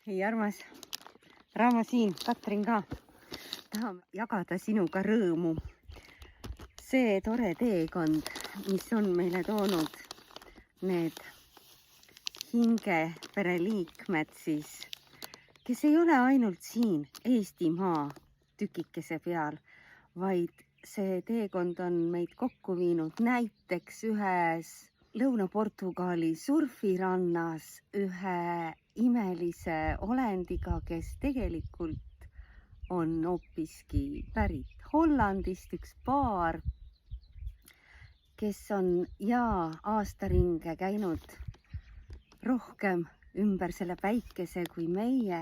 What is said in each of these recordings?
Hei armas, Raamo siin, Katrin ka. Tahame jagada sinuga rõõmu. See tore teekond, mis on meile toonud need hingepereliikmed siis, kes ei ole ainult siin Eestimaa tükikese peal, vaid see teekond on meid kokku viinud näiteks ühes Lõuna-Portugali surfirannas ühe imelise olendiga, kes tegelikult on hoopiski pärit Hollandist, üks paar, kes on aastaringe käinud rohkem ümber selle päikese kui meie.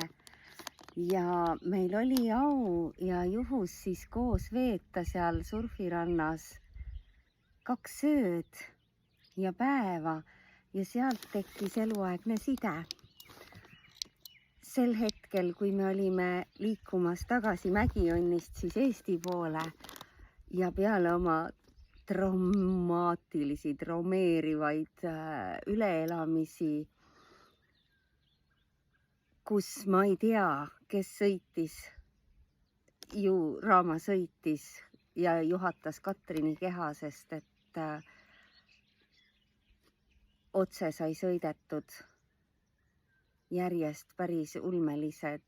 Ja meil oli au ja juhus siis koos veeta seal surfirannas 2 ööd ja päeva ja sealt tekkis eluaegne side. Sel hetkel, kui me olime liikumas tagasi Mägionnist siis Eesti poole ja peale oma traumeerivaid üleelamisi, kus ma ei tea, kes sõitis, ju Raama sõitis ja juhatas Katrini keha, sest et otse sai sõidetud järjest päris ulmelised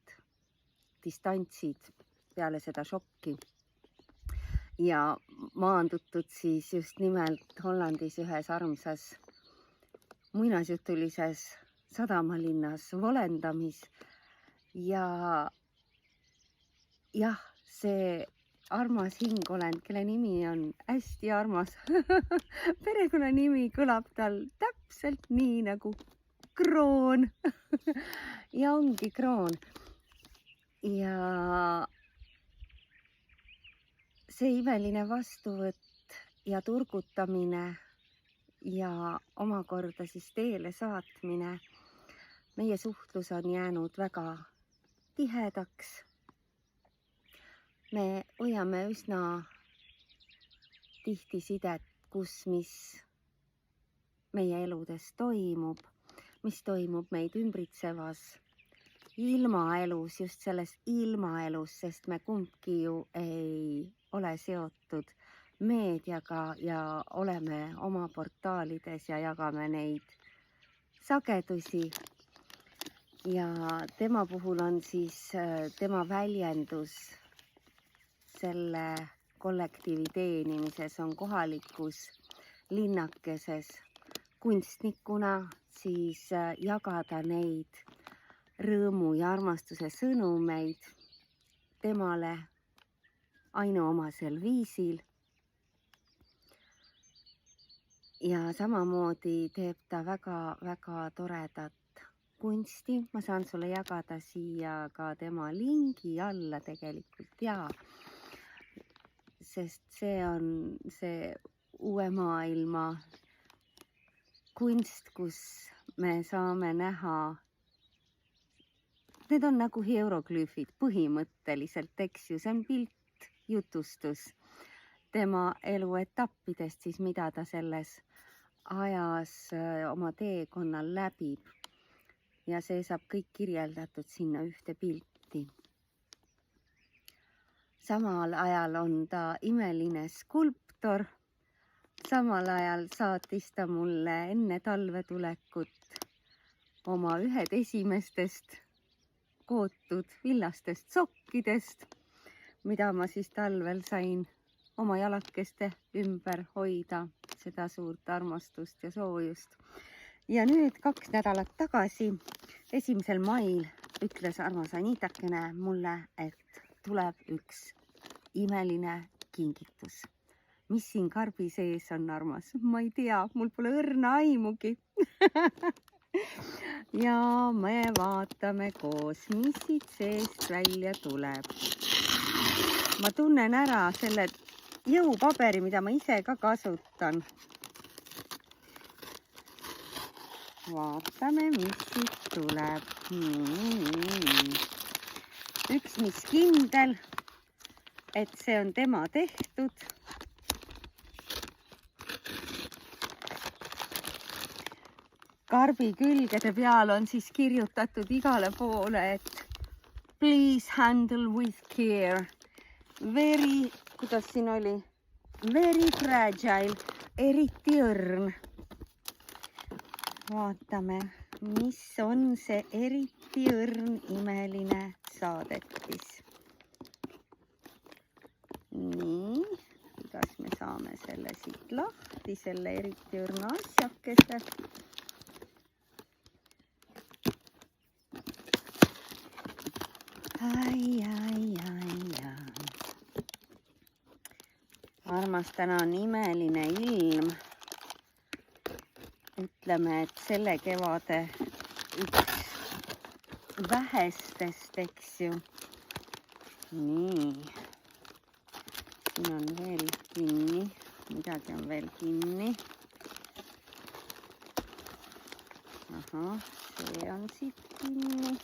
distantsid peale seda šokki. Ja maandutud siis just nimelt Hollandis ühes armsas muinasjutulises sadamalinnas Volendamis. Ja jah, see armas hingolend, kelle nimi on hästi armas. Perekonnanimi kõlab tal täpselt nii nagu Kroon. Ja ongi Kroon. Ja see imeline vastuvõtt ja turgutamine ja omakorda siis teele saatmine. Meie suhtlus on jäänud väga tihedaks. Me hoiame üsna tihti sidet, mis meie eludes toimub, mis toimub meid ümbritsevas ilmaelus, just selles ilmaelus, sest me kumbki ju ei ole seotud meediaga ja oleme oma portaalides ja jagame neid sagedusi. Ja tema puhul on siis tema väljendus selle kollektiivi teenimises on kohalikus linnakeses kunstnikuna siis jagada neid rõõmu ja armastuse sõnumeid temale ainuomasel viisil. Ja samamoodi teeb ta väga toredat kunsti. Ma saan sulle jagada siia ka tema lingi alla tegelikult sest see on see uue maailma kunst, kus me saame näha. Need on nagu hieroglüüfid põhimõtteliselt, eks ju, see on pilt, jutustus tema eluetappidest, siis mida ta selles ajas oma teekonnal läbib. Ja see saab kõik kirjeldatud sinna ühte pilti. Samal ajal on ta imeline skulptor. Samal ajal saatis ta mulle enne talve tulekut oma ühed esimestest kootud villastest sokkidest, mida ma siis talvel sain oma jalakeste ümber hoida, seda suurt armastust ja soojust. Ja nüüd 2 nädalat tagasi, 1. mail, ütles armas Anitakene mulle, et tuleb üks imeline kingitus. Mis siin karbi sees on, armas? Ma ei tea, mul pole õrna aimugi. Ja me vaatame koos, mis siit seest välja tuleb. Ma tunnen ära selle jõupaberi, mida ma ise ka kasutan. Vaatame, mis siit tuleb. Üks, mis kindel, et see on tema tehtud. karbi külgede peal on siis kirjutatud igale poole, et please handle with care. Very, kuidas siin oli? Very fragile, eriti õrn. Vaatame, mis on see eriti õrn imeline saadetis. Nii, kuidas me saame selle siit lahti, selle eriti õrna asjakese. Ai. Armas, täna on imeline ilm. Ütleme, et selle kevade üks vähestest, eks ju. Nii. Siin on veel kinni. Midagi on veel kinni. Ahah, see on siit kinni.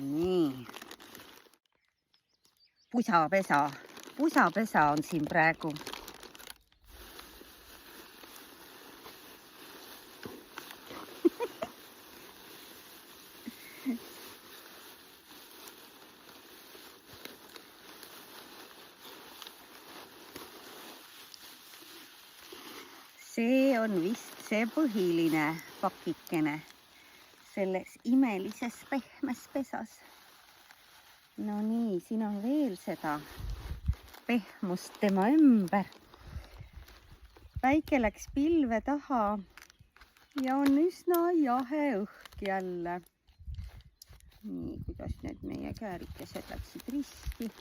Nii. Pusapesa on siin praegu. See on vist see põhiline pakikene selles imelises pehmes pesas. No nii, siin on veel seda pehmust tema ümber. Päike läks pilve taha ja on üsna jahe õhk jälle. Nii, kuidas need meie käärikesed läksid risti.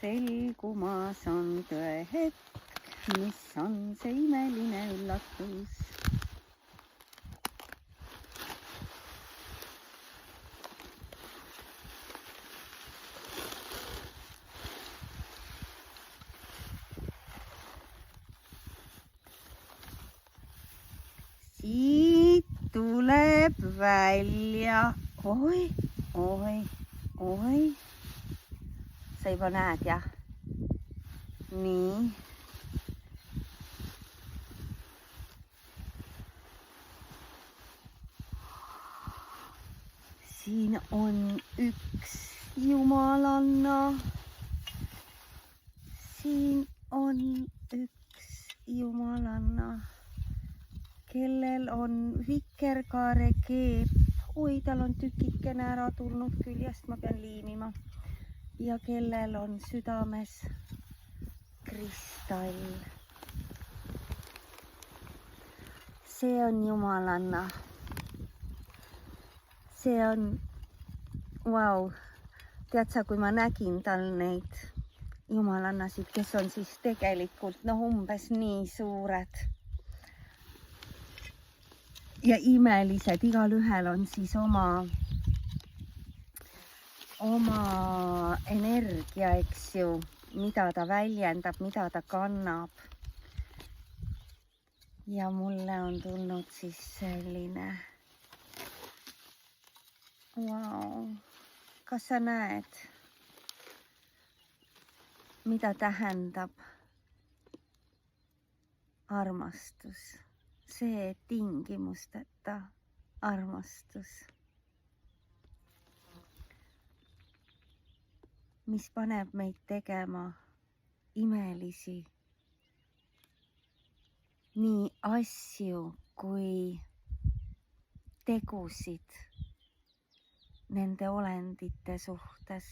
Selgumas on tõe hetk, mis on see imeline üllatus. Siit tuleb välja. Oi. Sa juba näed, jah? Nii. Siin on üks jumalanna. Siin on üks jumalanna, kellel on vikerkaare keep. Oi, tal on tükikene ära tulnud küljest, ma pean liimima. Ja kellel on südames kristall. See on jumalanna. See on, vau, tead sa, kui ma nägin tal neid jumalannasid, kes on siis tegelikult umbes nii suured ja imelised, igal ühel on siis oma energia, eks ju, mida ta väljendab, mida ta kannab. Ja mulle on tulnud siis selline, vau, kas sa näed, mida tähendab armastus? See tingimusteta armastus, mis paneb meid tegema imelisi nii asju kui tegusid nende olendite suhtes,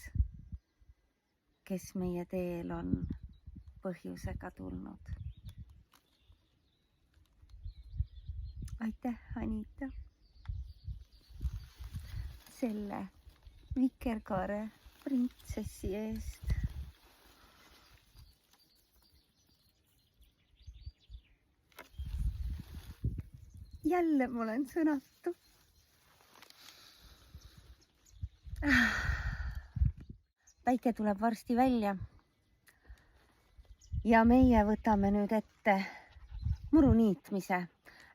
kes meie teel on põhjusega tulnud. Aitäh, Anita, selle vikerkaare printsessi eest. Jälle ma olen sõnatu. Päike tuleb varsti välja ja meie võtame nüüd ette muru niitmise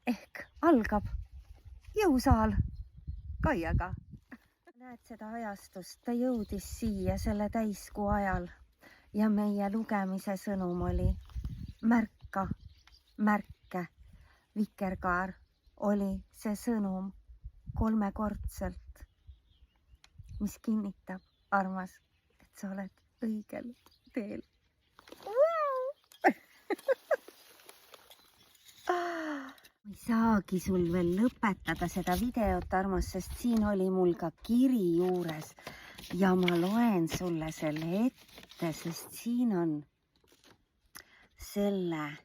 ehk algab jõusaal Kaiaga. Näed seda ajastust, ta jõudis siia selle täiskuu ajal ja meie lugemise sõnum oli märke. Vikerkaar oli see sõnum 3-kordselt, mis kinnitab, armas, et sa oled õigel teel. Ma ei saagi sul veel lõpetada seda videot, armas, sest siin oli mul ka kiri juures ja ma loen sulle selle ette, sest siin on selle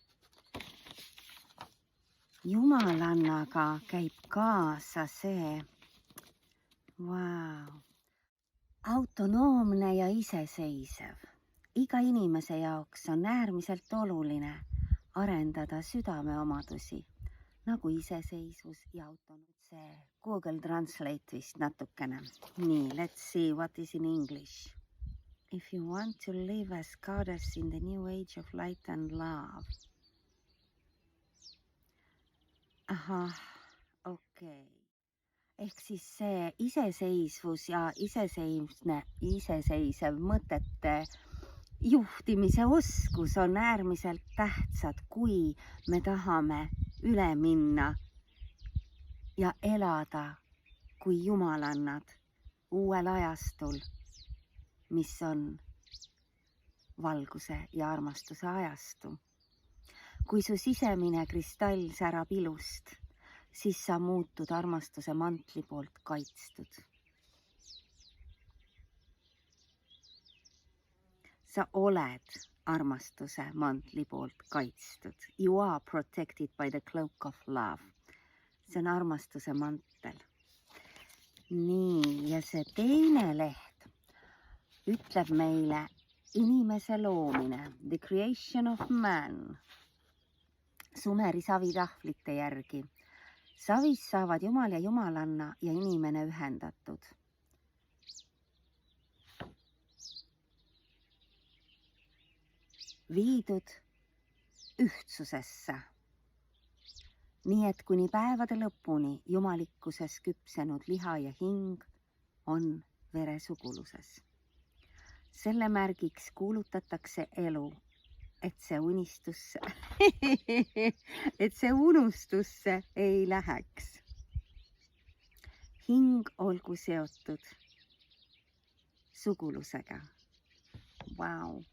jumalannaga käib kaasa see autonoomne ja iseseisev. Iga inimese jaoks on äärmiselt oluline arendada südameomadusi nagu iseseisvus ja autonoomia. See Google Translate vist natukene. Nii, let's see what is in English. If you want to live as goddess in the new age of light and love. Ahah, okei. Ehk siis see iseseisvus ja iseseisev mõtete juhtimise oskus on äärmiselt tähtsad, kui me tahame üle minna ja elada kui jumalannad uuel ajastul, mis on valguse ja armastuse ajastu. Kui su sisemine kristall särab ilust, siis sa muutud armastuse mantli poolt kaitstud. Sa oled armastuse mantli poolt kaitstud. You are protected by the cloak of love. See on armastuse mantel. Nii, ja see teine leht ütleb meile inimese loomine, the creation of man. Sumeri savitahvlite järgi. Savis saavad jumal ja jumalanna ja inimene ühendatud. Viidud ühtsusesse. Nii et kuni päevade lõpuni jumalikkuses küpsenud liha ja hing on veresuguluses. Selle märgiks kuulutatakse elu, et see unustusse ei läheks. Hing olgu seotud sugulusega. Vau.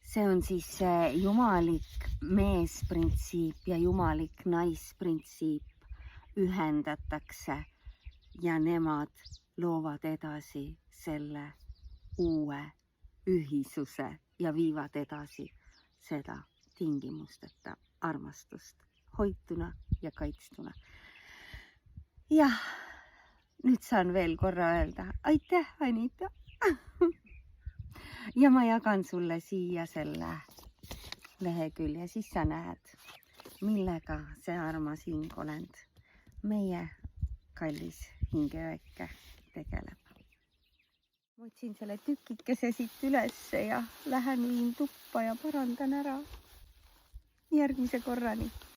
See on siis jumalik meesprintsiip ja jumalik naisprintsiip ühendatakse ja nemad loovad edasi selle uue ühisuse ja viivad edasi seda tingimusteta armastust hoituna ja kaitstuna. Jah, nüüd saan veel korra öelda aitäh, Anita! Ja ma jagan sulle siia selle lehekülje, siis sa näed, millega see armas hingolend, meie kallis hingeõeke tegeleb. Ma otsin selle tükikese siit ülesse ja lähen viin tuppa ja parandan ära. Järgmise korrani.